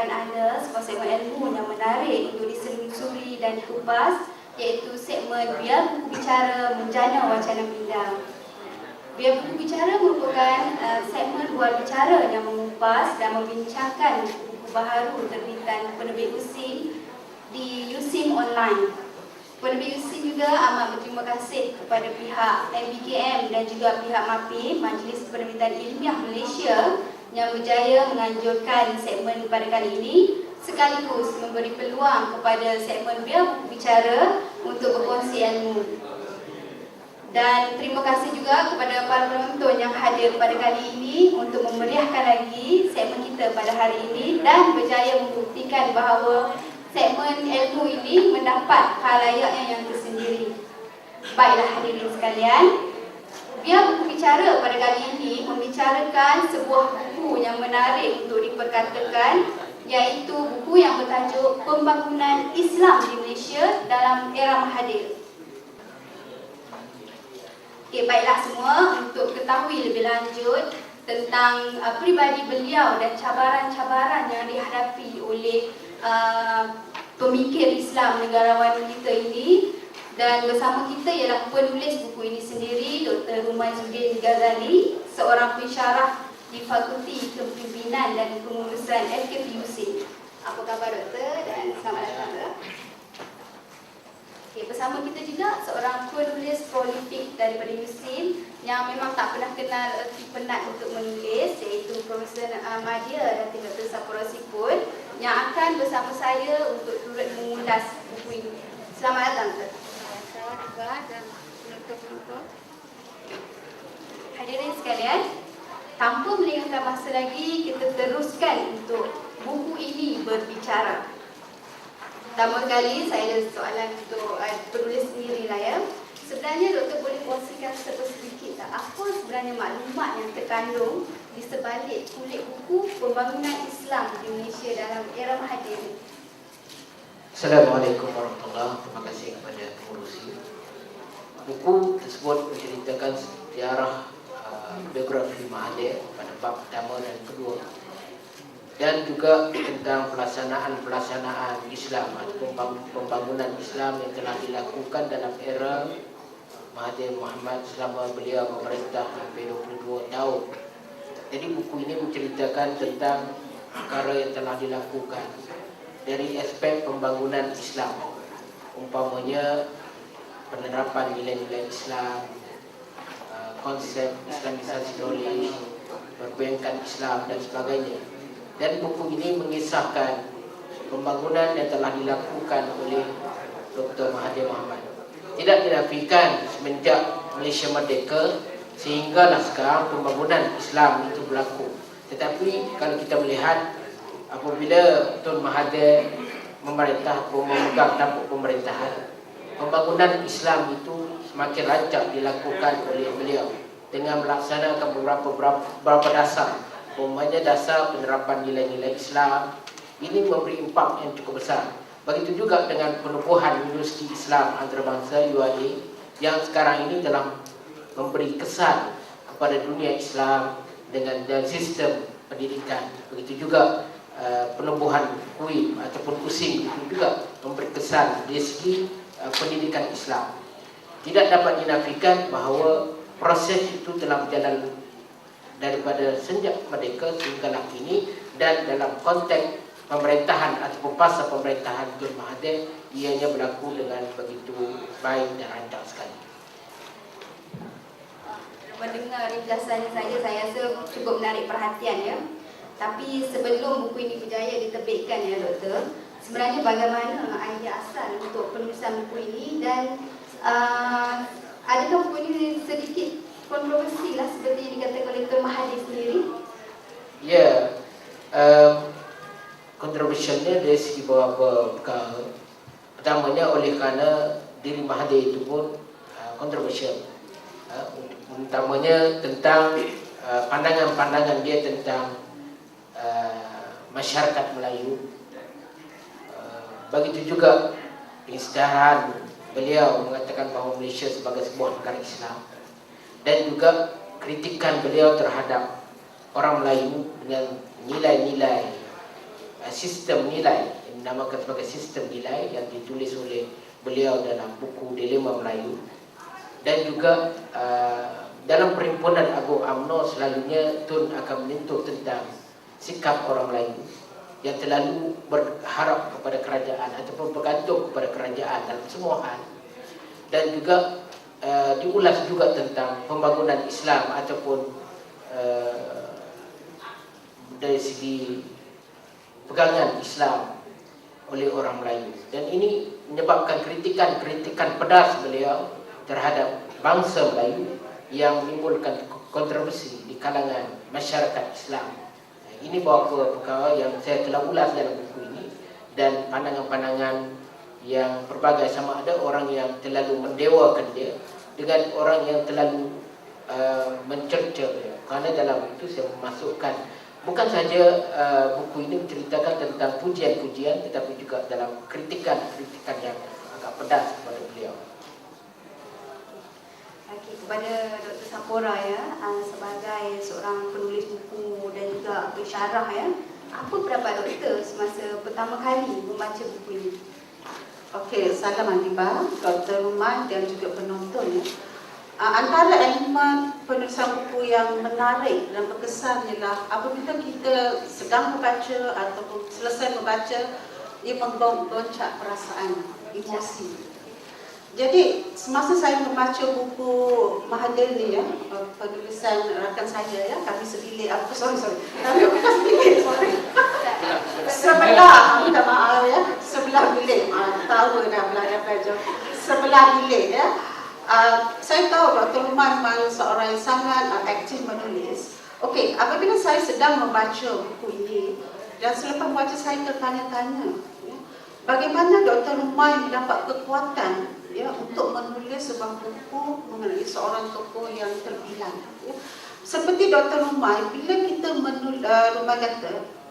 membawakan anda sebuah segmen ilmu yang menarik untuk diselusuri dan dikupas, iaitu segmen Biar Buku Bicara Menjana Wacana Minda. Biar Buku Bicara merupakan segmen bual bicara yang mengupas dan membincangkan buku baharu terbitan penerbit USIM di USIM Online. Penerbit USIM juga amat berterima kasih kepada pihak MBKM dan juga pihak MAPI, Majlis Penerbitan Ilmiah Malaysia, yang berjaya menganjurkan segmen pada kali ini, sekaligus memberi peluang kepada segmen Biar Buku Bicara untuk berkongsi ilmu. Dan terima kasih juga kepada para penonton yang hadir pada kali ini untuk memeriahkan lagi segmen kita pada hari ini dan berjaya membuktikan bahawa segmen ilmu ini mendapat khalayaknya yang tersendiri. Baiklah hadirin sekalian, Biar Buku Bicara pada kali ini membicarakan sebuah buku yang menarik untuk diperkatakan, iaitu buku yang bertajuk Pembangunan Islam di Malaysia dalam Era Mahathir. Okey, baiklah semua, untuk ketahui lebih lanjut tentang peribadi beliau dan cabaran-cabaran yang dihadapi oleh pemikir Islam negarawan kita ini, dan bersama kita ialah penulis buku ini sendiri, Dr. Rumayzuddin Ghazali, seorang pensyarah di Fakulti Kepimpinan dan Pengurusan FKPUC. Apa khabar doktor dan selamat datang. Okay, bersama kita juga seorang penulis prolific daripada USIM yang memang tak pernah kenal erti penat untuk menulis, iaitu Profesor Madya dan Dr. Sapura Sipun, yang akan bersama saya untuk turut mengulas buku ini. Selamat datang, Dr. Selamat juga dan penonton-penonton. Hadirin sekalian, tanpa melengahkan masa lagi, kita teruskan untuk buku ini berbicara. Pertama kali saya ada soalan untuk penulis sendiri lah ya. Sebenarnya doktor boleh kongsikan sedikit tak apa sebenarnya maklumat yang terkandung di sebalik kulit buku Pembangunan Islam di Malaysia dalam Era Mahathir? Assalamualaikum warahmatullahi wabarakatuh. Terima kasih kepada pengurusi. Buku tersebut menceritakan sejarah biografi Mahathir pada bab pertama dan kedua, dan juga tentang pelaksanaan Islam atau pembangunan Islam yang telah dilakukan dalam era Mahathir Mohamad selama beliau memerintah hampir 22 tahun. Jadi buku ini menceritakan tentang perkara yang telah dilakukan dari aspek pembangunan Islam, umpamanya penerapan nilai-nilai Islam, konsep Islamisasi knowledge, perbankan Islam dan sebagainya. Dan buku ini mengisahkan pembangunan yang telah dilakukan oleh Dr. Mahathir Mohamad. Tidak dinafikan semenjak Malaysia merdeka sehinggalah sekarang pembangunan Islam itu berlaku. Tetapi kalau kita melihat apabila Tun Mahathir memerintah atau memegang tampuk pemerintahan, pembangunan Islam itu semakin rancak dilakukan oleh beliau dengan melaksanakan beberapa dasar. Umpamanya dasar penerapan nilai-nilai Islam. Ini memberi impak yang cukup besar. Begitu juga dengan penubuhan Universiti Islam Antarabangsa UIA yang sekarang ini telah memberi kesan kepada dunia Islam dengan sistem pendidikan. Begitu juga penubuhan UIM ataupun USIM itu juga memberi kesan dari segi pendidikan Islam. Tidak dapat dinafikan bahawa proses itu telah berjalan daripada sejak merdeka sehinggalah kini, dan dalam konteks pemerintahan ataupun pasal pemerintahan Tun Mahathir ianya berlaku dengan begitu baik dan rancak sekali. Mendengar ringkasannya saja saya rasa cukup menarik perhatian ya. Tapi sebelum buku ini berjaya diterbitkan ya doktor, sebenarnya bagaimana idea asal untuk penulisan buku ini, dan adakah buku ini sedikit kontroversi lah seperti yang dikatakan oleh Dr. Mahathir sendiri? Ya, kontroversialnya dari segi beberapa perkara. Pertamanya oleh kerana diri Mahathir itu pun kontroversial. Utamanya tentang pandangan-pandangan dia tentang masyarakat Melayu. Begitu juga pengisytiharan beliau mengatakan bahawa Malaysia sebagai sebuah negara Islam, dan juga kritikan beliau terhadap orang Melayu dengan nilai-nilai sistem nilai, dinamakan sebagai sistem nilai yang ditulis oleh beliau dalam buku Dilema Melayu. Dan juga dalam perhimpunan Agung UMNO selalunya Tun akan menyentuh tentang sikap orang Melayu yang terlalu berharap kepada kerajaan ataupun bergantung kepada kerajaan dalam semua hal. Dan juga diulas juga tentang pembangunan Islam ataupun dari segi pegangan Islam oleh orang Melayu. Dan ini menyebabkan kritikan-kritikan pedas beliau terhadap bangsa Melayu yang menimbulkan kontroversi di kalangan masyarakat Islam. Ini beberapa perkara yang saya telah ulas dalam buku ini, dan pandangan-pandangan yang berbagai, sama ada orang yang terlalu mendewakan dia dengan orang yang terlalu mencerca dia. Kerana dalam itu saya memasukkan bukan saja buku ini menceritakan tentang pujian-pujian, tetapi juga dalam kritikan-kritikan yang agak pedas kepada beliau. Okey, kepada Dr. Sapora ya, sebagai seorang penulis buku dan juga pensyarah ya, apa pendapat doktor semasa pertama kali membaca buku ini? Okey, salam Hanifah, Dr. Rumah dan juga penonton ya. Antara elemen penulisan buku yang menarik dan berkesan ialah apabila kita sedang membaca ataupun selesai membaca, ia menggoncang perasaan, emosi. Jadi semasa saya membaca buku Mahathir ni ya, penulisan rakan saya ya, kami sebilik, kami bukan sebilik, sebelah, minta maaf ya, sebelah bilik, tahu dah belajar, sebelah bilik ya. Saya tahu Dr. Umar memang seorang yang sangat aktif menulis. Okey, apabila saya sedang membaca buku ini dan selepas membaca saya tertanya-tanya, ya, bagaimana Dr. Umar mendapat kekuatan ya untuk menulis sebuah buku mengenai seorang tokoh yang terbilang. Ya. Seperti Dr. Umar, bila kita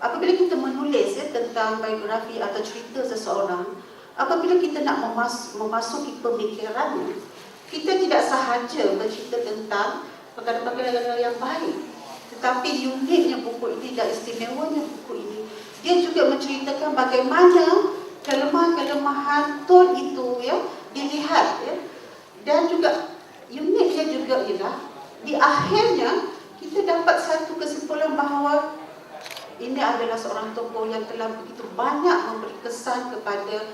apabila kita menulis ya, tentang biografi atau cerita seseorang, apabila kita nak memasuki pemikirannya, kita tidak sahaja bercerita tentang perkara-perkara yang baik, tetapi uniknya buku ini dan istimewanya buku ini, dia juga menceritakan bagaimana kelemahan-kelemahan Tun itu ya dilihat ya. Dan juga uniknya juga ialah di akhirnya kita dapat satu kesimpulan bahawa ini adalah seorang tokoh yang telah begitu banyak memberi kesan kepada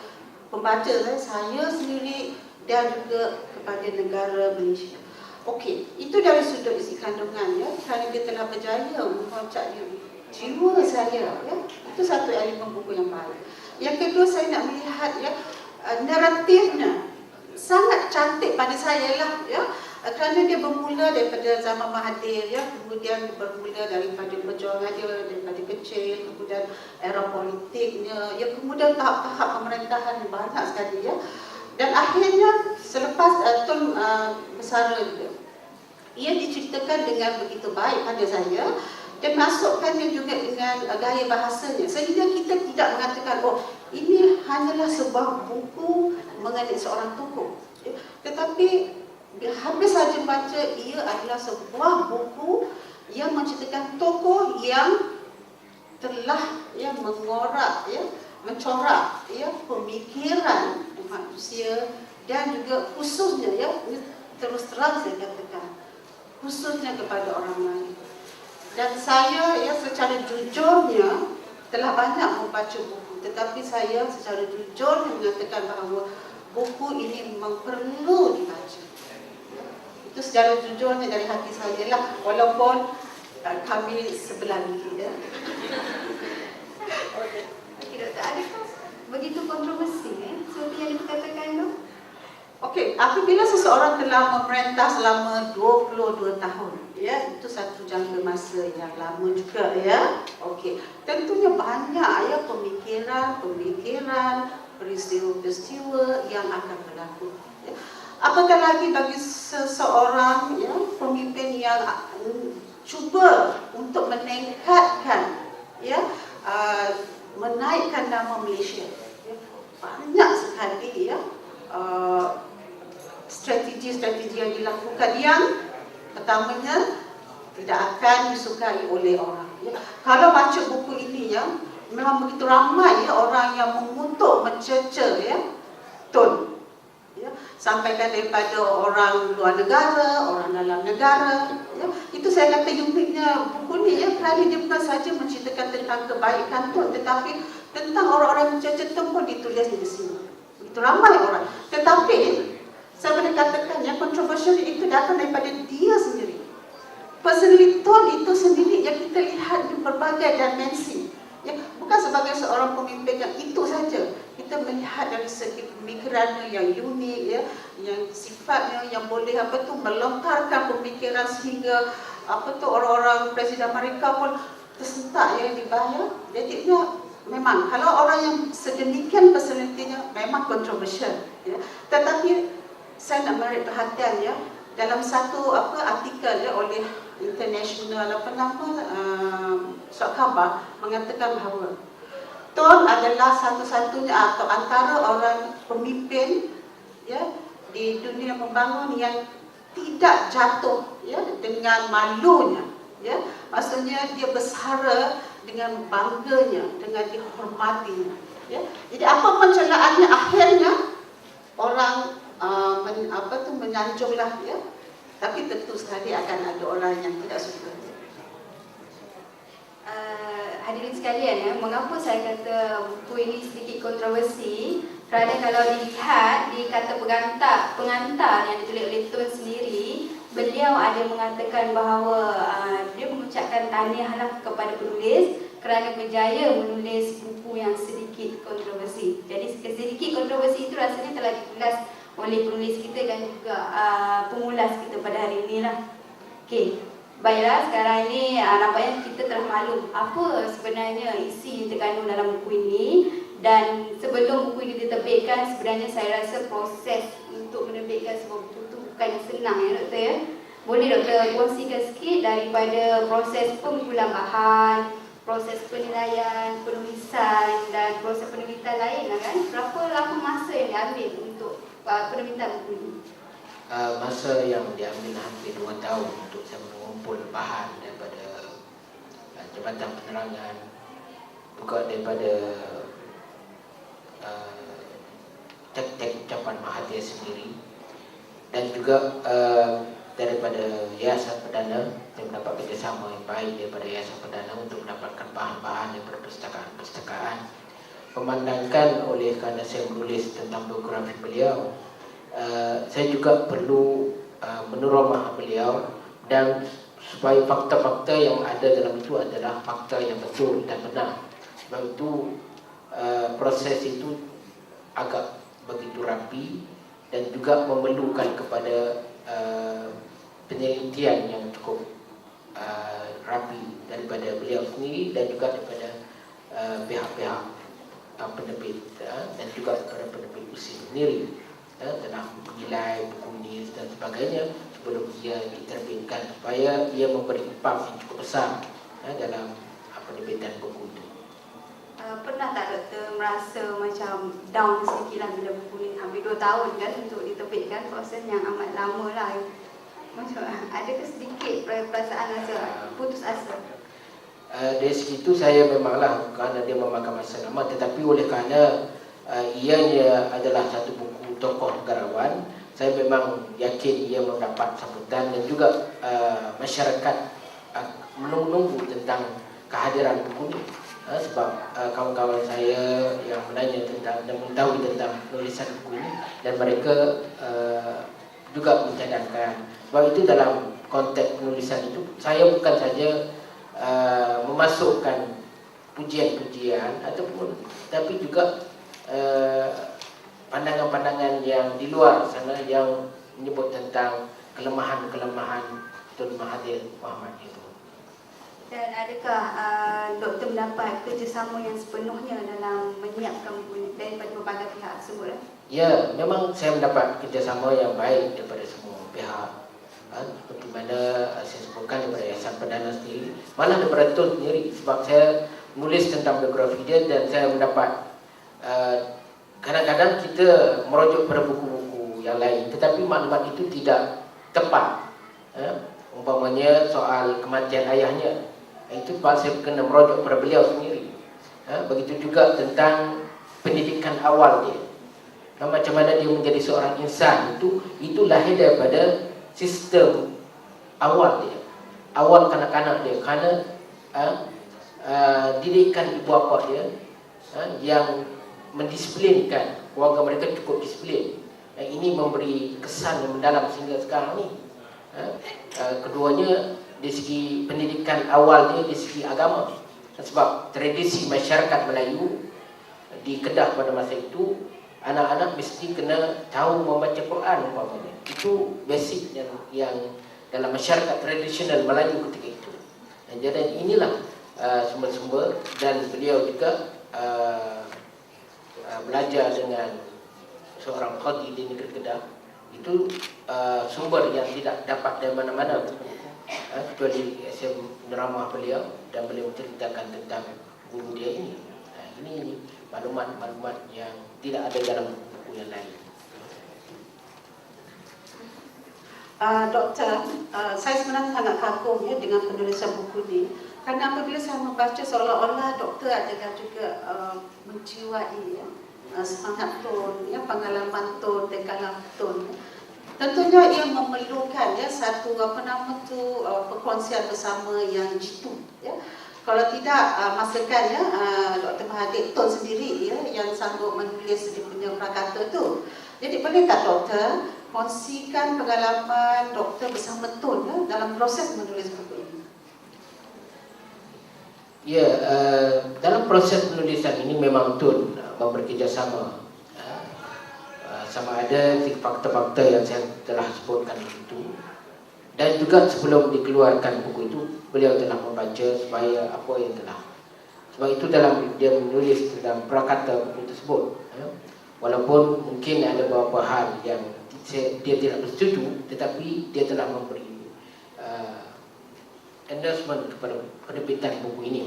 pembaca saya sendiri dan juga kepada negara Malaysia. Okey, itu dari sudut isi kandungan ya, kerana dia telah berjaya mengocak jiwa saya ya. Itu satu elemen buku yang baik. Yang kedua, saya nak melihat ya naratifnya sangat cantik pada saya lah ya. Kerana dia bermula daripada zaman Mahathir ya, kemudian bermula daripada perjuangan dia daripada kecil, kemudian era politiknya, ya kemudian tahap-tahap pemerintahan banyak sekali ya. Dan akhirnya selepas Tun bersara juga, ia diceritakan dengan begitu baik pada saya dan masukkannya juga dengan gaya bahasanya, sehingga kita tidak mengatakan oh ini hanyalah sebuah buku mengenai seorang tokoh, tetapi habis saja baca, ia adalah sebuah buku yang menceritakan tokoh yang telah ya mengorak ya, mencorak ya pemikiran manusia, dan juga khususnya ya, terus terang saya katakan, khususnya kepada orang lain. Dan saya ya secara jujurnya telah banyak membaca buku, tetapi saya secara jujurnya mengatakan bahawa buku ini memang perlu dibaca. Itu secara jujurnya dari hati saya lah, walaupun kami sebelah bilik ya. Okey doktor, adakah begitu kontroversi seperti yang dikatakan tu? Okey, apabila seseorang telah memerintah selama 22 tahun, ya, itu satu jangka masa yang lama juga ya. Okey, tentunya banyak ya pemikiran, peristiwa-peristiwa yang akan berlaku. Ya. Apatah lagi bagi seseorang ya pemimpin yang cuba untuk meningkatkan ya menaikkan nama Malaysia. Ya. Banyak sekali ya strategi-strategi yang dilakukan, yang pertamanya tidak akan disukai oleh orang. Ya. Kalau baca buku ini ya, memang begitu ramai ya orang yang mengutuk, mencerca ya Tun. Ya, sampaikan daripada orang luar negara, orang dalam negara. Ya, itu saya kata uniknya buku ni ya, kerana dia bukan saja menceritakan tentang kebaikan Tun, tetapi tentang orang-orang yang mencerca Tun pun ditulis di sini. Begitu ramai orang. Tetapi saya boleh katakan yang kontroversial itu datang daripada dia sendiri. Personality Tun itu sendiri yang kita lihat di berbagai dimensi. Ya, bukan sebagai seorang pemimpin yang itu saja. Kita melihat dari segi pemikirannya yang unik, ya, yang sifatnya yang boleh melontarkan pemikiran sehingga orang-orang Presiden Amerika pun tersentak ya di bawah. Jadi memang kalau orang yang sedemikian personalitinya memang kontroversial. Ya. Tetapi saya nak menarik perhatian ya dalam satu artikel ya oleh international surat khabar mengatakan bahawa Tun adalah satu-satunya atau antara orang pemimpin ya di dunia membangun yang tidak jatuh ya dengan malunya ya, maksudnya dia bersara dengan bangganya, dengan dihormatinya ya. Jadi apapun celaannya akhirnya orang menyanjunglah ya, tapi tentu sekali akan ada orang yang tidak suka. Hadirin sekalian ya, mengapa saya kata buku ini sedikit kontroversi? Kerana kalau dilihat di kata pengantar yang ditulis oleh Tun sendiri, beliau ada mengatakan bahawa dia mengucapkan tahniahlah kepada penulis kerana berjaya menulis buku yang sedikit kontroversi. Jadi sedikit kontroversi itu rasanya telah diulas oleh penulis kita dan juga pengulas kita pada hari ini lah. Okey. Baiklah, sekarang ini nampaknya kita telah maklum apa sebenarnya isi yang terkandung dalam buku ini. Dan sebelum buku ini diterbitkan, sebenarnya saya rasa proses untuk menerbitkan sebuah buku itu bukan yang senang ya Doktor ya. Boleh Doktor kongsikan sikit daripada proses pengumpulan bahan, proses penilaian, penulisan dan proses penerbitan lain lah kan? Berapa lama masa yang diambil untuk penerbitan buku ini? Masa yang diambil hampir 2 tahun untuk saya mengumpul bahan daripada Jabatan Penerangan, juga daripada teks-teks ucapan Mahathir sendiri, dan juga daripada Yayasan Perdana. Saya mendapat kerjasama yang baik daripada Yayasan Perdana untuk mendapatkan bahan-bahan daripada perpustakaan. Memandangkan oleh kerana saya menulis tentang biografi beliau, saya juga perlu meneromah beliau dan supaya fakta-fakta yang ada dalam itu adalah fakta yang betul dan benar. Sebab itu proses itu agak begitu rapi dan juga memerlukan kepada penelitian yang cukup rapi daripada beliau sendiri dan juga daripada pihak-pihak penerbit dan juga daripada penerbit itu sendiri telah menilai buku ini dan sebagainya sebelum ia diterbitkan supaya ia memberi impak yang cukup besar dalam penerbitan buku itu. Pernah tak Doktor merasa macam down sedikit lah bila buku ni hampir 2 tahun kan untuk diterbitkan, proses yang amat lama lah. Macam adakah sedikit perasaan rasa putus asa? Dari segitu saya memanglah kerana dia memakan masa lama, tetapi oleh kerana ianya adalah satu buku tokoh negarawan, saya memang yakin ia mendapat sambutan dan juga masyarakat menunggu tentang kehadiran buku ini. Sebab kawan-kawan saya yang menanya tentang dan mengetahui tentang penulisan buku ini dan mereka juga mencadangkan. Sebab itu dalam konteks penulisan itu saya bukan saja memasukkan pujian-pujian ataupun tapi juga pandangan-pandangan yang di luar sana yang menyebut tentang kelemahan-kelemahan Tun Mahathir Mohamad itu. Dan adakah Doktor mendapat kerjasama yang sepenuhnya dalam menyiapkan buku ini daripada berbagai pihak tersebut? Ya, memang saya mendapat kerjasama yang baik daripada semua pihak. Seperti mana saya sebutkan daripada Yayasan Perdana sendiri, malah daripada Tun sendiri, sebab saya menulis tentang biografi dia dan saya mendapat kadang-kadang kita merujuk pada buku-buku yang lain tetapi maklumat itu tidak tepat. Umpamanya soal kematian ayahnya, itu sebab saya kena merujuk pada beliau sendiri. Begitu juga tentang pendidikan awal dia. Macam mana dia menjadi seorang insan, itu lahir daripada sistem awal dia, awal kanak-kanak dia, kerana didikan ibu bapa dia yang mendisiplinkan keluarga mereka cukup disiplin. Ini memberi kesan yang mendalam sehingga sekarang ni. Keduanya dari segi pendidikan awal dia, dari segi agama. Sebab tradisi masyarakat Melayu di Kedah pada masa itu, anak-anak mesti kena tahu membaca Quran umpamanya. Itu basic yang dalam masyarakat tradisional Melayu ketika itu. Jadi inilah sumber-sumber, dan beliau juga belajar dengan seorang qadi di negeri Kedah. Itu sumber yang tidak dapat dari mana-mana kecuali ceramah beliau, dan beliau menceritakan tentang guru dia ini. Ini maklumat-maklumat yang tidak ada dalam buku yang lain. Doktor, saya sebenarnya sangat kagum ya dengan penulisan buku ini. Kerana apabila saya membaca, seolah-olah doktor adalah juga menjiwai ya, semangat Tun, ya, pengalaman Tun, dekalan Tun. Tentunya ia memerlukan ya satu perkongsian bersama yang jitu ya. Kalau tidak, masakan ya Dr. Mahathir Tun sendiri ya yang sanggup menulis dia punya prakata tu. Jadi bolehkah doktor kongsikan pengalaman doktor bersama Tun ya dalam proses menulis buku ini? Ya, dalam proses penulisan ini memang Tun bekerjasama. Sama ada fakta-fakta yang saya telah sebutkan itu, dan juga sebelum dikeluarkan buku itu, beliau telah membaca supaya apa yang telah. Sebab itu dalam dia menulis tentang prakata buku tersebut, walaupun mungkin ada beberapa hal yang dia tidak bersetuju, tetapi dia telah memberi endorsement kepada penerbitan buku ini.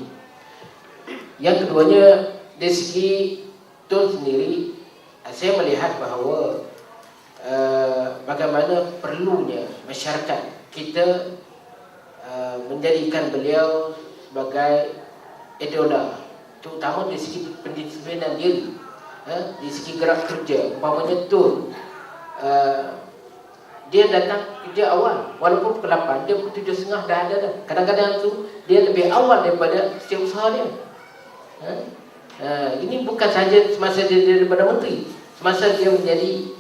Yang keduanya, dari segi Tun sendiri, saya melihat bahawa bagaimana perlunya masyarakat kita menjadikan beliau sebagai idola, terutama dari segi pendisiplinan diri, dari segi gerak kerja. Umpamanya Tun, dia datang kerja awal, walaupun pukul 8, dia pukul 7.30 dah ada dah. Kadang-kadang tu dia lebih awal daripada setiausaha dia. Ini bukan sahaja semasa dia daripada menteri, semasa dia menjadi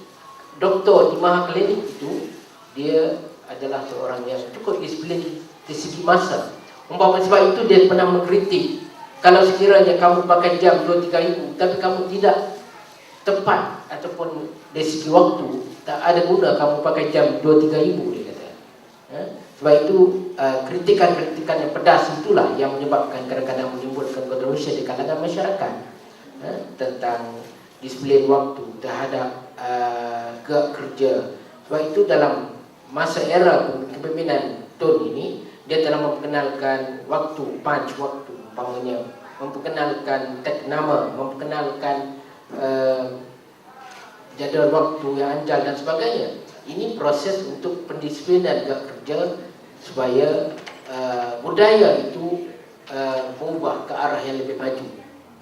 doktor di Maha Klinik itu, dia adalah seorang yang cukup disiplin dari segi masa. Umpamanya sebab itu dia pernah mengkritik, kalau sekiranya kamu pakai jam 2-3 ribu tapi kamu tidak tepat ataupun dari segi waktu, tak ada guna kamu pakai jam 2-3 ribu, dia kata. Sebab itu kritikan-kritikan yang pedas itulah yang menyebabkan kadang-kadang menimbulkan kontroversi di kalangan masyarakat tentang disiplin waktu terhadap gerak kerja. Sebab itu dalam masa era kepimpinan Tun ini, dia telah memperkenalkan waktu, punch waktu, umpamanya memperkenalkan tag nama, memperkenalkan jadual waktu yang anjal dan sebagainya. Ini proses untuk pendisiplinan gerak kerja supaya budaya itu berubah ke arah yang lebih maju.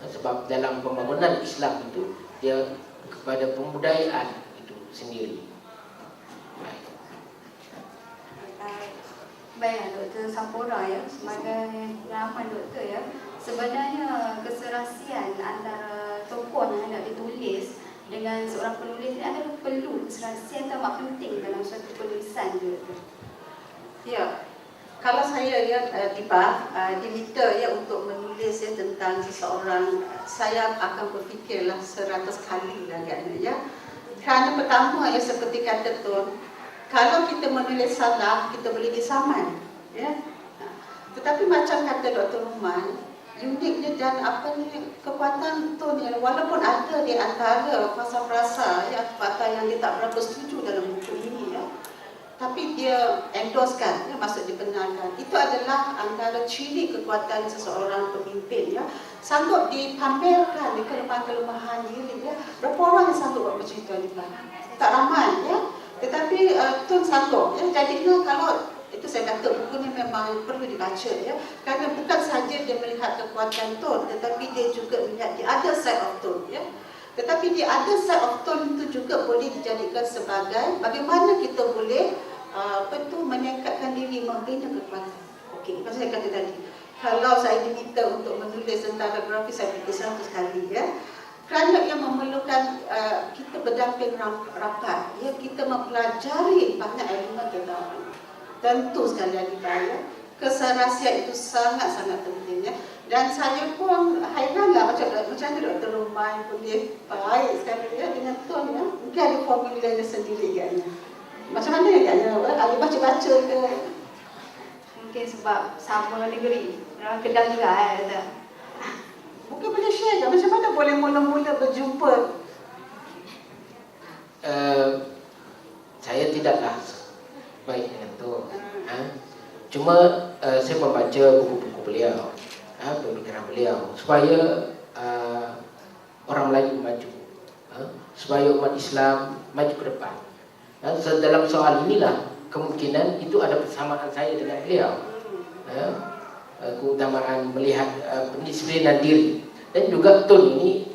Sebab dalam pembangunan Islam itu dia kepada pembudayaan itu sendiri. Baik, Dr. Sampora ya, sebagai pengalaman doktor ya, sebenarnya keserasian antara tokoh yang hendak ditulis dengan seorang penulis ini adalah perlu keserasian yang amat penting dalam suatu penulisan juga. Ya, kalau saya ya diminta ya untuk menulis ya tentang seseorang, saya akan berfikirlah 100 kali agaknya ya. Kerana pertama ya seperti kata Tun, kalau kita menulis salah, kita boleh disaman ya. Tetapi macam kata Dr. Ruman, uniknya dan kekuatan Tun ya, walaupun ada di antara frasa-frasa ya, kata yang dia tak berapa setuju dalam buku ini ya, tapi dia endorsekan, ya, maksud dibenarkan. Itu adalah antara ciri kekuatan seseorang pemimpin ya, sanggup dipamerkan di kelemahan-kelemahan diri ya. Berapa orang yang sanggup buat macam itu? Tak ramai ya. Tetapi Tun sanggup ya. Jadinya kalau Itu saya kata buku ni memang perlu dibaca ya. Kerana bukan sahaja dia melihat kekuatan Tun, tetapi dia juga melihat the other side of Tun ya. Tetapi the other side of Tun itu juga boleh dijadikan sebagai bagaimana kita boleh meningkatkan diri, membina kekuatan. Okey, macam saya kata tadi, kalau saya diminta untuk menulis tentang biografi, saya fikir 100 kali ya. Kerana ia memerlukan kita berdamping rapat, ya, kita mempelajari banyak elemen tentang tentu sekali lagi ya. Keserahsiaan itu sangat-sangat penting ya. Dan saya pun hairanlah macam mana Dr. Rumai boleh baik sekali ya dengan Tun ya. Mungkin ada formulanya sendiri agaknya. Macam mana agaknya? Ada baca-baca ke? Mungkin sebab sama negeri. Orang Kedah juga kata. Mungkin boleh share ke? Macam mana boleh mula-mula berjumpa? Saya tidaklah baik dengan tu. Cuma saya membaca buku-buku beliau, pemikiran beliau, supaya orang Melayu maju, supaya umat Islam maju ke depan. Dalam soal inilah kemungkinan itu ada persamaan saya dengan beliau. Keutamaan melihat pendisiplinan diri, dan juga Tun ini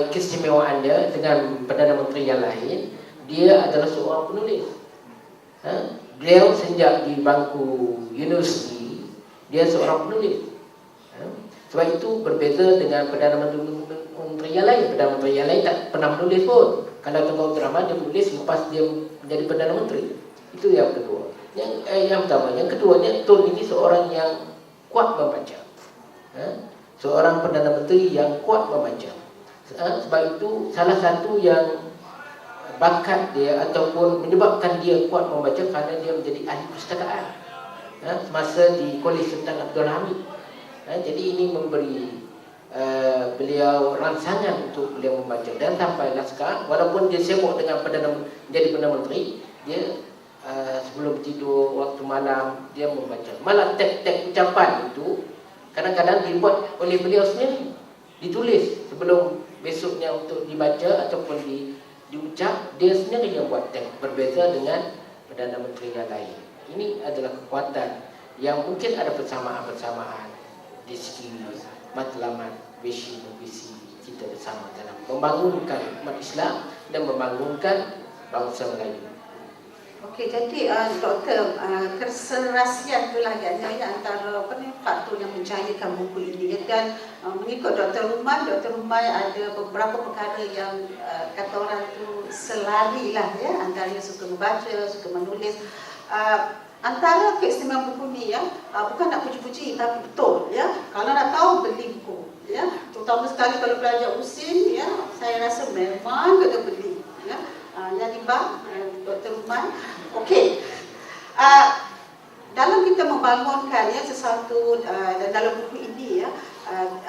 keistimewaannya dengan Perdana Menteri yang lain, dia adalah seorang penulis. Beliau sejak di bangku universiti dia seorang penulis. Sebab itu berbeza dengan Perdana Menteri yang lain. Perdana Menteri yang lain tak pernah menulis pun. Kalau Tunku Abdul Rahman dia menulis lepas dia menjadi Perdana Menteri. Itu yang kedua. Yang pertama, yang keduanya, Tun ini seorang yang kuat membaca. Seorang Perdana Menteri yang kuat membaca. Sebab itu salah satu yang bakat dia ataupun menyebabkan dia kuat membaca kerana dia menjadi ahli perpustakaan semasa di Kolej Sultan Abdul Hamid. Jadi ini memberi beliau rangsangan untuk beliau membaca, dan sampailah sekarang walaupun dia sibuk dengan menjadi Perdana Menteri, dia sebelum tidur waktu malam dia membaca. Malah teks-teks ucapan itu kadang-kadang dibuat oleh beliau sendiri, ditulis sebelum besoknya untuk dibaca ataupun diucap, dia sendiri yang buat teks, berbeza dengan Perdana Menteri yang lain. Ini adalah kekuatan yang mungkin ada persamaan-persamaan di segi matlamat, visi kita bersama dalam membangunkan umat Islam dan membangunkan bangsa Melayu. Okey, jadi Doktor, keserasian itulah agaknya antara faktor yang menjayakan buku ini. Dan mengikut Dr. Rumai ada beberapa perkara yang kata orang tu selari lah ya. Antaranya suka membaca, suka menulis. Antara keistimewaan buku ni ya, bukan nak puji-puji tapi betul ya. Kalau nak tahu, beli buku ya. Terutama sekali kalau belajar usin ya, saya rasa memang kena beli ya. Yang Bang Dr. Rumai. Okey. Dalam kita membangunkan ya sesuatu dalam buku ini ya,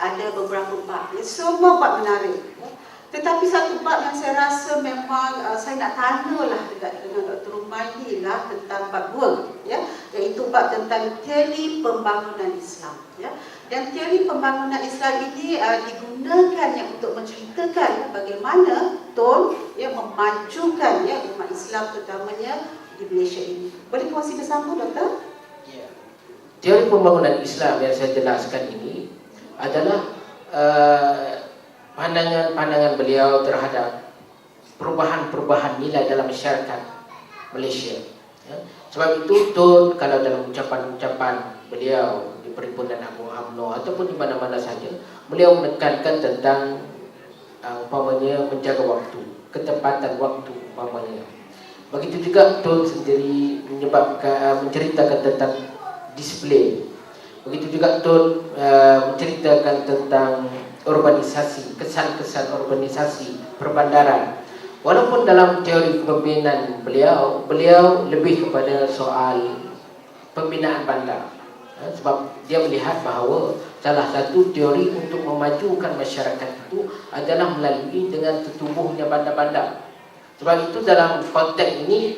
ada beberapa bab. Ya, semua bab menarik. Ya. Tetapi satu bab yang saya rasa memang saya nak tanyalah dengan Dr. Rumai ni lah tentang bab 2 ya, iaitu bab tentang teori pembangunan Islam ya. Dan teori pembangunan Islam ini digunakan ya untuk menceritakan ya, bagaimana Tun ya memajukan ya umat Islam terutamanya di Malaysia ini. Boleh kongsi bersama, Doktor? Ya. Teori pembangunan Islam yang saya jelaskan ini adalah pandangan beliau terhadap perubahan-perubahan nilai dalam masyarakat Malaysia. Ya. Sebab itu Tun kalau dalam ucapan-ucapan beliau di Perhimpunan Agung UMNO ataupun di mana-mana saja, beliau menekankan tentang umpamanya menjaga waktu, ketepatan waktu umpamanya. Begitu juga Tun sendiri menceritakan tentang disiplin. Begitu juga Tun menceritakan tentang urbanisasi, kesan-kesan urbanisasi perbandaran. Walaupun dalam teori kepemimpinan beliau lebih kepada soal pembinaan bandar. Sebab dia melihat bahawa salah satu teori untuk memajukan masyarakat itu adalah melalui dengan tertumbuhnya bandar-bandar. Sebab itu dalam konteks ini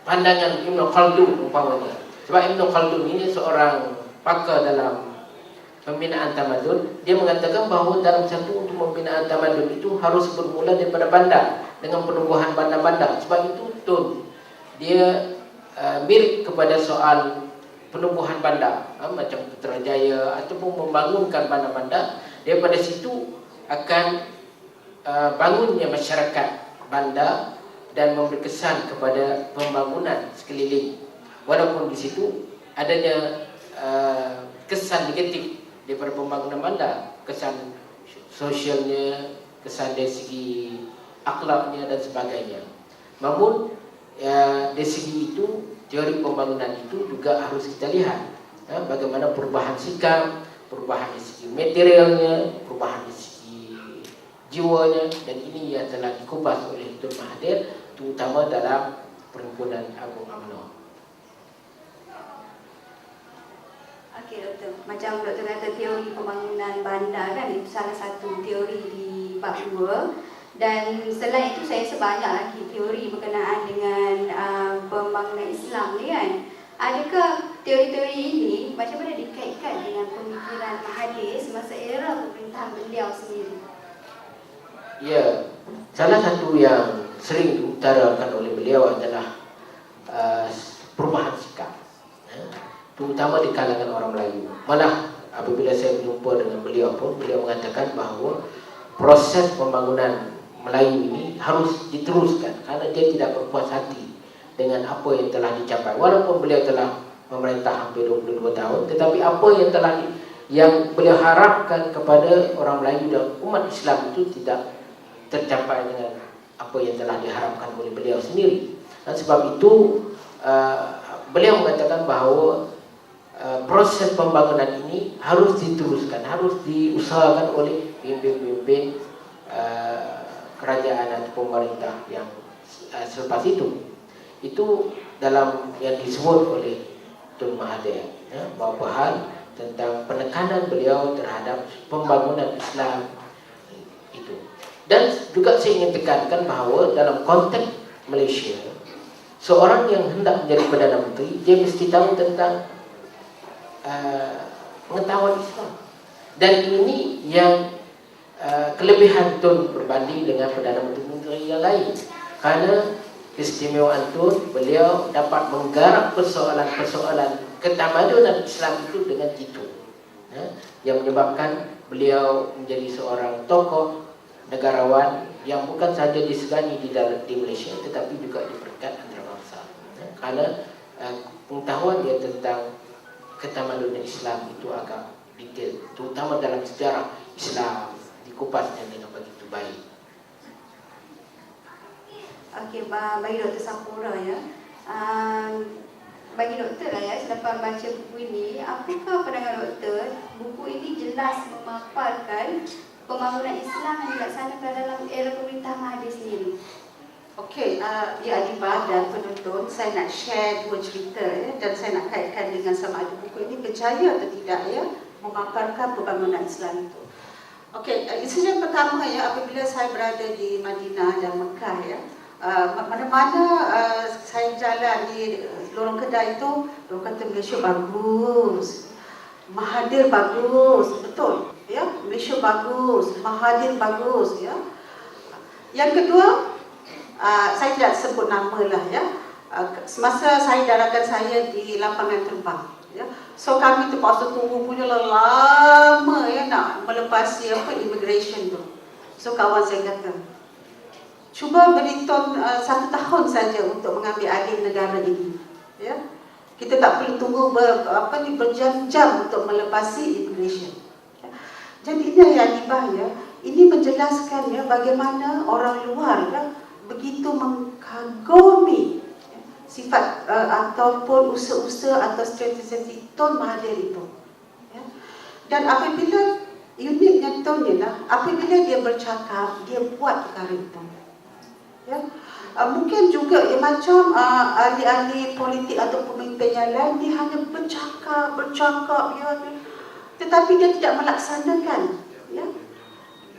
pandangan Ibn Khaldun umpamanya. Sebab Ibn Khaldun ini seorang pakar dalam pembinaan tamadun, dia mengatakan bahawa dalam satu untuk pembinaan tamadun itu harus bermula daripada bandar dengan penumbuhan bandar-bandar. Sebab itu Tun dia mirip kepada soal penubuhan bandar, macam Putrajaya ataupun membangunkan bandar-bandar. Daripada situ akan bangunnya masyarakat bandar dan memberi kesan kepada pembangunan sekeliling. Walaupun di situ adanya kesan negatif daripada pembangunan bandar, kesan sosialnya, kesan dari segi akhlaknya dan sebagainya. Namun dari segi itu, teori pembangunan itu juga harus kita lihat bagaimana perubahan sikap, perubahan dari segi materialnya, perubahan dari segi jiwanya, dan ini yang telah dikupas oleh Tun Mahathir, terutama dalam Perhimpunan Agung UMNO. Okey doktor, macam doktor kata teori pembangunan bandar kan, itu salah satu teori di bab 2. Dan selain itu saya rasa banyak lagi teori berkenaan dengan pembangunan Islam ni kan. Adakah teori-teori ini macam mana dikaitkan dengan pemikiran Mahathir semasa era pemerintahan beliau sendiri? Ya, salah satu yang sering diutarakan oleh beliau adalah perubahan sikap, terutama di kalangan orang Melayu. Malah apabila saya berjumpa dengan beliau pun, beliau mengatakan bahawa proses pembangunan Melayu ini harus diteruskan kerana dia tidak berpuas hati dengan apa yang telah dicapai. Walaupun beliau telah memerintah hampir 22 tahun, tetapi apa yang beliau harapkan kepada orang Melayu dan umat Islam itu tidak tercapai dengan apa yang telah diharapkan oleh beliau sendiri. Dan sebab itu beliau mengatakan bahawa proses pembangunan ini harus diteruskan, harus diusahakan oleh pemimpin-pemimpin kerajaan atau pemerintah yang selepas itu. Itu dalam yang disebut oleh Tun Mahathir, beberapa hal tentang penekanan beliau terhadap pembangunan Islam itu. Dan juga saya ingin tekankan bahawa dalam konteks Malaysia, seorang yang hendak menjadi Perdana Menteri, dia mesti tahu tentang pengetahuan Islam. Dan ini yang kelebihan Tun berbanding dengan Perdana Menteri yang lain, kerana keistimewaan Tun, beliau dapat menggarap persoalan-persoalan ketamadunan Islam itu dengan jitu, yang menyebabkan beliau menjadi seorang tokoh negarawan yang bukan sahaja disegani di Malaysia, tetapi juga di peringkat antarabangsa, kerana pengetahuan dia tentang ketamadunan Islam itu agak detail, terutama dalam sejarah Islam dikupasnya dengan begitu baik. Okey, bagi Dr. Sapura ya, bagi doktor lah ya, selepas baca buku ini, apakah pandangan doktor buku ini jelas memaparkan pembangunan Islam yang dilaksanakan dalam era pemerintahan Mahathir sendiri? Okey, ya Adibah dan penonton, saya nak share dua cerita ya, dan saya nak kaitkan dengan sama ada buku ini berjaya atau tidak ya memaparkan pembangunan Islam itu. Okey, insiden pertama ya, apabila saya berada di Madinah dan Mekah ya, mana-mana saya jalan di lorong kedai itu, orang kata Malaysia bagus, Mahathir bagus, betul ya, Malaysia bagus, Mahathir bagus ya. Yang kedua, saya tidak sebut nama lah ya, semasa saya darakan saya di lapangan terbang ya, so kami terpaksa tunggu punya lama ya nak melepasi immigration tu. So kawan saya kata, cuba beri Tun 1 tahun saja untuk mengambil alih negara ini ya. Kita tak perlu tunggu berjam-jam untuk melepasi immigration ya. Jadi ini yang Adibah ya, ini menjelaskan ya bagaimana orang luar ya begitu mengagumi ya, sifat ataupun usaha-usaha atau strategi Tun Mahathir itu ya. Dan apabila uniknya Tun ni lah, apabila dia bercakap, dia buat perkara itu ya. Mungkin juga ya, macam ahli-ahli politik atau pemimpin yang lain, dia hanya bercakap ya, tetapi dia tidak melaksanakan ya.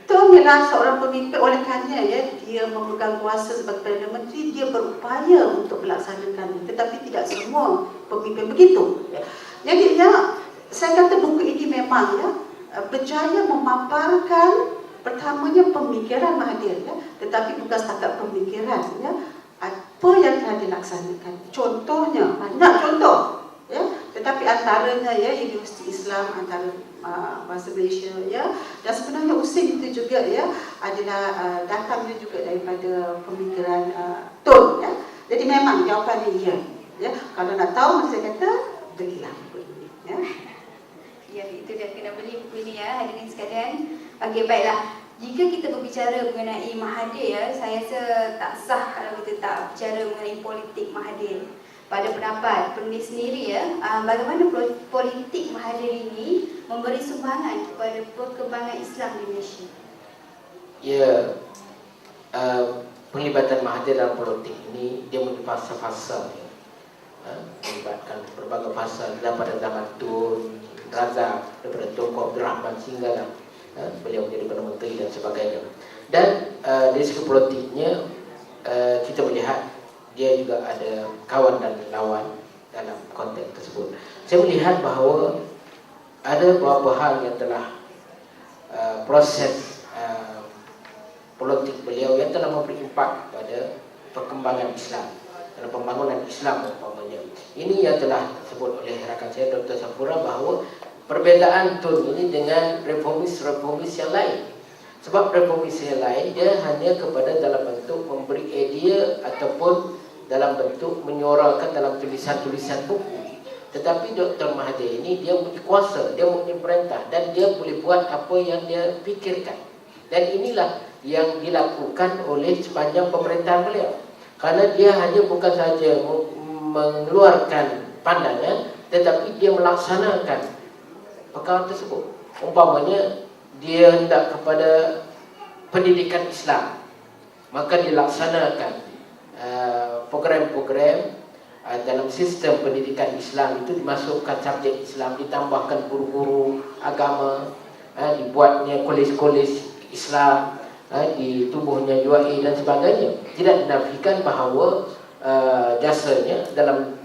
Tun ialah seorang pemimpin, oleh kerana ya dia memegang kuasa sebagai Perdana Menteri, dia berupaya untuk melaksanakan, tetapi tidak semua pemimpin begitu ya. Jadi ya, saya kata buku ini memang ya berjaya memaparkan pertamanya pemikiran Mahathir ya, tetapi bukan setakat pemikiran ya, apa yang telah dilaksanakan. Contohnya, banyak contoh, ya. Tetapi antaranya ya Universiti Islam antara bahasa Malaysia, ya. Dan sebenarnya USIM itu juga ya adalah datangnya juga daripada pemikiran Tun, ya. Jadi memang jawapannya iya, ya. Kalau nak tahu macam saya kata, belilah buku ini, ya. Ya, itu dah kena beli buku ini ya, hadirin sekalian. Okey, baiklah. Jika kita berbicara mengenai Mahathir ya, saya rasa tak sah kalau kita tak bicara mengenai politik Mahathir. Pada pendapat penulis sendiri ya, bagaimana politik Mahathir ini memberi sumbangan kepada perkembangan Islam di Malaysia? Ya, penglibatan Mahathir dalam politik ini dia mempunyai fasa-fasa, ya. Melibatkan berbagai fasa daripada zaman Tun Razak, daripada Tunku Abdul Rahman sehinggalah beliau menjadi Perdana Menteri dan sebagainya. Dan dari segi politiknya kita melihat dia juga ada kawan dan lawan dalam konteks tersebut. Saya melihat bahawa ada beberapa hal yang telah proses politik beliau yang telah memberi impak pada perkembangan Islam, dalam pembangunan Islam umpamanya. Ini yang telah disebut oleh rakan saya Dr. Safura bahawa perbezaan Tun ini dengan reformis-reformis yang lain. Sebab reformis yang lain dia hanya kepada dalam bentuk memberi idea ataupun dalam bentuk menyuarakan dalam tulisan-tulisan buku. Tetapi Dr. Mahathir ini dia mempunyai kuasa, dia mempunyai perintah dan dia boleh buat apa yang dia fikirkan. Dan inilah yang dilakukan oleh sepanjang pemerintahan beliau. Kerana dia hanya bukan saja mengeluarkan pandangan, tetapi dia melaksanakan perkara tersebut. Umpamanya dia hendak kepada pendidikan Islam, maka dilaksanakan program-program dalam sistem pendidikan Islam itu dimasukkan subjek Islam, ditambahkan guru-guru agama, dibuatnya kolej-kolej Islam, ditubuhnya UAE dan sebagainya. Tidak dinafikan bahawa jasanya dalam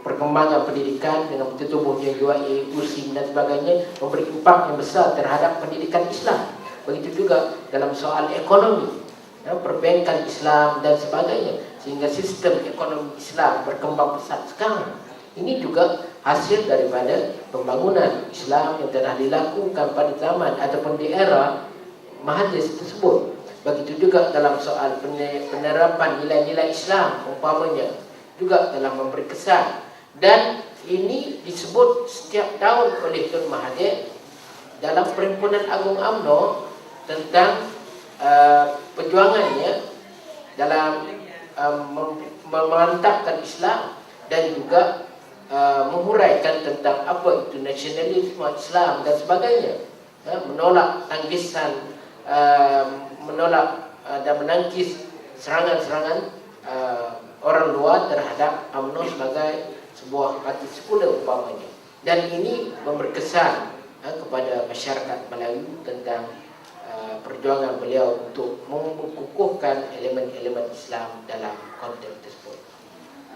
perkembangan pendidikan dengan tertubuhnya UAE, USIM dan sebagainya memberi impak yang besar terhadap pendidikan Islam. Begitu juga dalam soal ekonomi, perbankan Islam dan sebagainya, sehingga sistem ekonomi Islam berkembang pesat sekarang. Ini juga hasil daripada pembangunan Islam yang telah dilakukan pada zaman ataupun di era Mahathir tersebut. Begitu juga dalam soal penerapan nilai-nilai Islam umpamanya juga telah memberi kesan. Dan ini disebut setiap tahun oleh Tun Mahathir dalam Perhimpunan Agung UMNO tentang perjuangannya dalam memantapkan Islam dan juga menghuraikan tentang apa itu nasionalisme Islam dan sebagainya, menolak tangkisan, menolak dan menangkis serangan-serangan orang luar terhadap UMNO sebagai sebuah parti sekuler umpamanya. Dan ini memberi kesan kepada masyarakat Melayu tentang perjuangan beliau untuk mengukuhkan elemen-elemen Islam dalam konteks tersebut.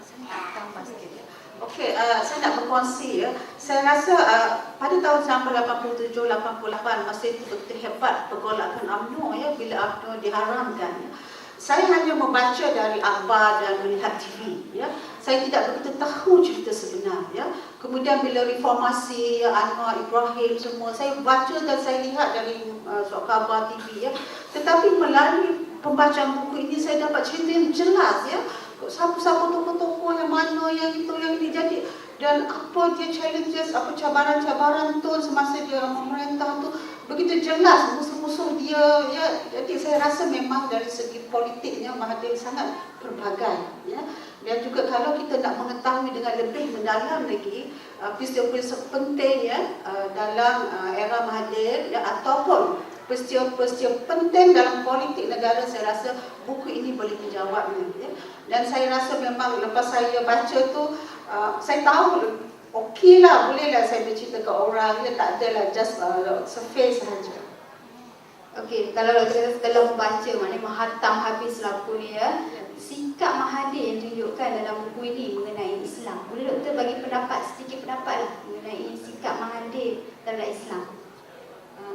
Saya nak tambah sikit ya. Okey, saya nak berkongsi ya. Saya rasa pada tahun 1987-88 masa itu begitu hebat pergolakan UMNO ya, bila UMNO diharamkan. Saya hanya membaca dari akhbar dan melihat TV ya. Saya tidak begitu tahu cerita sebenar ya. Kemudian bila reformasi ya, Anwar Ibrahim semua saya baca dan saya lihat dari surat khabar TV ya. Tetapi melalui pembacaan buku ini saya dapat cerita yang jelas ya. Siapa-siapa tokoh-tokoh yang mana, yang itu, yang ini jadi, dan apa dia challenges, apa cabaran-cabaran tu semasa dia memerintah tu begitu jelas musuh-musuh dia ya. Jadi saya rasa memang dari segi politiknya Mahathir sangat pelbagai ya. Dan juga kalau kita nak mengetahui dengan lebih mendalam lagi peristiwa-peristiwa penting ya dalam era Mahathir ya, ataupun peristiwa-peristiwa penting dalam politik negara, saya rasa buku ini boleh menjawabnya ya. Dan saya rasa memang lepas saya baca tu saya tahu okeylah, bolehlah saya bercerita ke orang ya, tak adalah just surface sahaja. Okey, kalau doktor setelah membaca, maknanya menghatam habis laku ni ya, sikap Mahathir yang ditunjukkan dalam buku ini mengenai Islam. Boleh doktor bagi pendapat, sedikit pendapat lah mengenai sikap Mahathir terhadap Islam?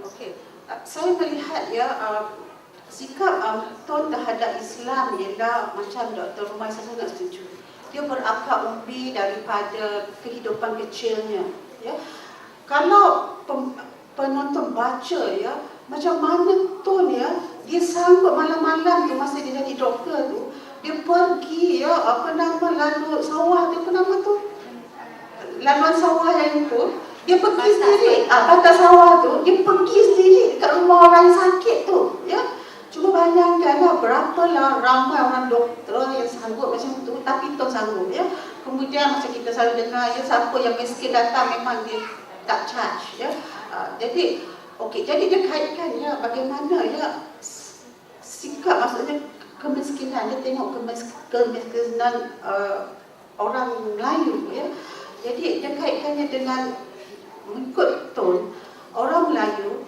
Okey. Saya melihat ya sikap Tun terhadap Islam ialah macam Dr. Rumai, saya sangat setuju. Dia berakar umbi daripada kehidupan kecilnya. Ya. Kalau penonton baca, ya, macam mana Tun, ya, dia sanggup malam-malam tu masa dia jadi doktor tu, dia pergi, ya, lalu sawah tu, laluan sawah yang tu, dia pergi sendiri, batas sawah tu, dia pergi sendiri dekat rumah orang yang sakit tu, ya. Cuba bayangkanlah berapalah ramai orang doktor yang sanggup macam tu, tapi Tun sanggup, ya. Kemudian macam kita selalu dengar, ya, siapa yang miskin datang memang dia tak charge, ya. Jadi okey, jadi dia kaitkan, ya, bagaimana, ya, sikap, maksudnya kemiskinan, dia tengok kemiskinan orang Melayu, ya. Jadi dia kaitkannya dengan mengikut Tun, orang Melayu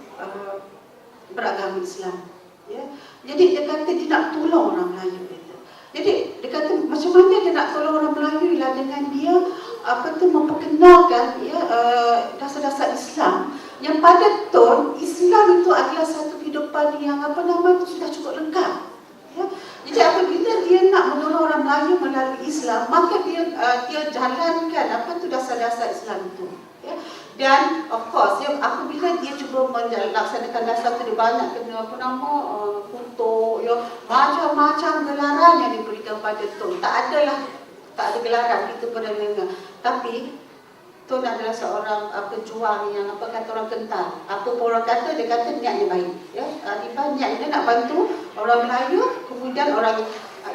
beragama Islam, ya. Jadi dia kata dia nak tolong orang Melayu itu. Jadi dia kata macam mana dia nak tolong orang Melayu ialah dengan dia memperkenalkan, ya, dasar-dasar Islam yang pada Tun, Islam itu adalah satu kehidupan yang sudah cukup lengkap, ya. Jadi apabila dia nak menolong orang Melayu melalui Islam, maka dia jalankan dasar-dasar Islam itu, ya. Dan of course, ya, apabila dia cuba melaksanakan dasar itu, dia banyak kena kutuk, ya, macam-macam gelaran yang diberikan pada Tun. Tak ada gelaran itu pernah dengar. Tapi Tun adalah seorang pejuang yang kata orang kental. Apa pun orang kata, dia kata niatnya baik, ya. Niatnya nak bantu orang Melayu, kemudian orang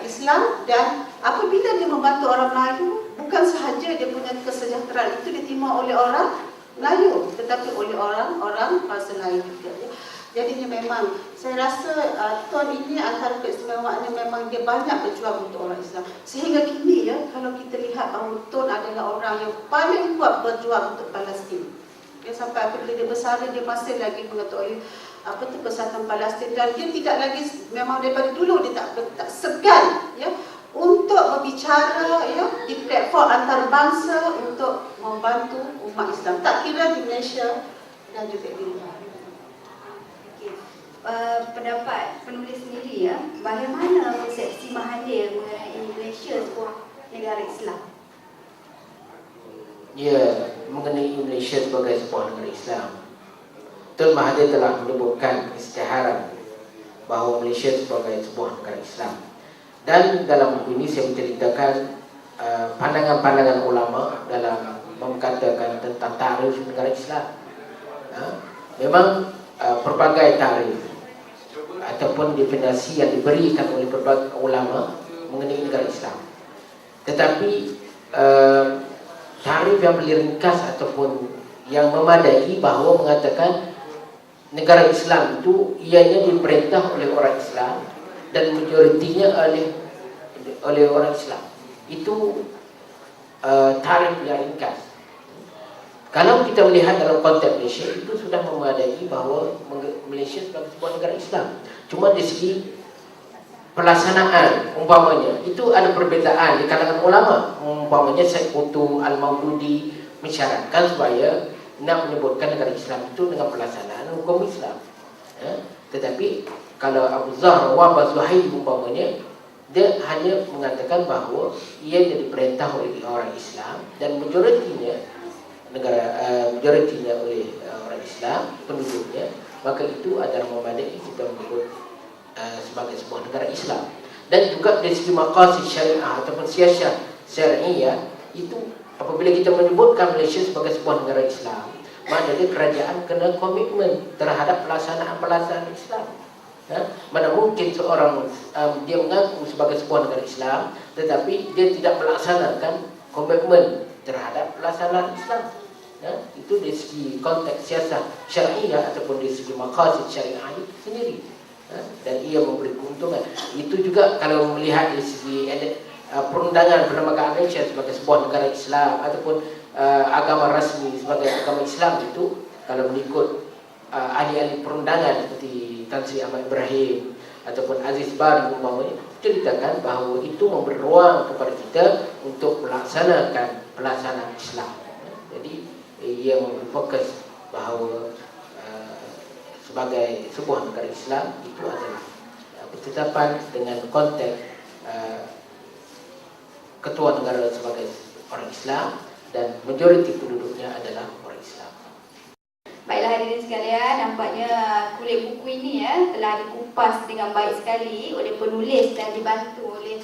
Islam, dan apabila dia membantu orang Melayu, bukan sahaja dia punya kesejahteraan itu diterima oleh orang Melayu, tetapi oleh orang bangsa lain juga, ya. Jadinya memang saya rasa Tun ini antara keistimewaannya memang dia banyak berjuang untuk orang Islam. Sehingga kini, ya, kalau kita lihat bahawa Tun adalah orang yang paling kuat berjuang untuk Palestin. Ya, sampai apabila dia bersara, dia masih lagi mengetahui persatuan Palestin, dan dia tidak lagi, memang daripada dulu dia tak segan, ya, untuk berbicara, ya, di platform antarabangsa untuk membantu umat Islam, tak kira di Malaysia dan juga di luar. Pendapat penulis sendiri, ya, bagaimana persepsi Mahathir mengenai Malaysia sebuah negara Islam? Ya, mengenai Malaysia sebagai sebuah negara Islam, Tun Mahathir telah menyebutkan isytiharan bahawa Malaysia sebagai sebuah negara Islam. Dan dalam buku ini saya menceritakan pandangan-pandangan ulama dalam mengatakan tentang tarikh negara Islam. Memang pelbagai tarikh ataupun definisi yang diberikan oleh berbagai ulama mengenai negara Islam. Tetapi tarikh yang paling ringkas ataupun yang memadai bahawa mengatakan negara Islam itu ianya diperintah oleh orang Islam dan majoritinya oleh orang Islam. Itu tarikh yang ringkas. Kalau kita melihat dalam konteks Malaysia, itu sudah memadai bahawa Malaysia sebagai sebuah negara Islam. Cuma di segi pelaksanaan, umpamanya, itu ada perbezaan di kalangan ulama. Umpamanya Syekh Qutb Al-Maududi mensyaratkan supaya nak menyebutkan negara Islam itu dengan pelaksanaan hukum Islam. Tetapi kalau Abu Zahr Wahbah Zuhail umpamanya, dia hanya mengatakan bahawa ia jadi perintah oleh orang Islam dan majoritinya oleh orang Islam penduduknya, maka itu adalah memadai kita menyebut sebagai sebuah negara Islam. Dan juga dari segi maqasid syariah ataupun siasat syariah, itu apabila kita menyebutkan Malaysia sebagai sebuah negara Islam, maknanya kerajaan kena komitmen terhadap pelaksanaan Islam. Mana mungkin seorang dia mengaku sebagai sebuah negara Islam, tetapi dia tidak melaksanakan komitmen terhadap pelaksanaan Islam. Itu dari segi konteks siasat syariah ataupun dari segi maqasid syariah sendiri. Dan ia memberi keuntungan. Itu juga kalau melihat dari segi perundangan perlembagaan Malaysia sebagai sebuah negara Islam ataupun agama rasmi sebagai agama Islam, itu kalau mengikut ahli-ahli perundangan seperti Tan Sri Ahmad Ibrahim ataupun Aziz Bari umpamanya, ceritakan bahawa itu memberi ruang kepada kita untuk melaksanakan pelaksanaan Islam. Jadi ia memberi fokus bahawa sebagai sebuah negara Islam itu adalah ketetapan dengan konteks ketua negara sebagai orang Islam dan majoriti penduduknya adalah orang Islam. Baiklah hadirin sekalian, nampaknya kulit buku ini telah dikupas dengan baik sekali oleh penulis dan dibantu oleh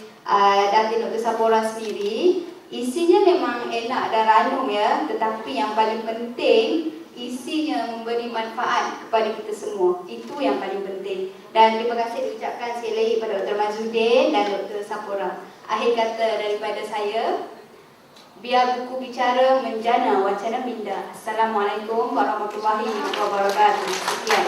Datin Dr. Sapora sendiri. Isinya memang enak dan ranum tetapi yang paling penting isinya memberi manfaat kepada kita semua. Itu yang paling penting. Dan terima kasih diucapkan sekali lagi kepada Dr. Mazudin dan Dr. Sapora. Akhir kata daripada saya, biar buku bicara menjana wacana minda. Assalamualaikum warahmatullahi wabarakatuh. Sekian.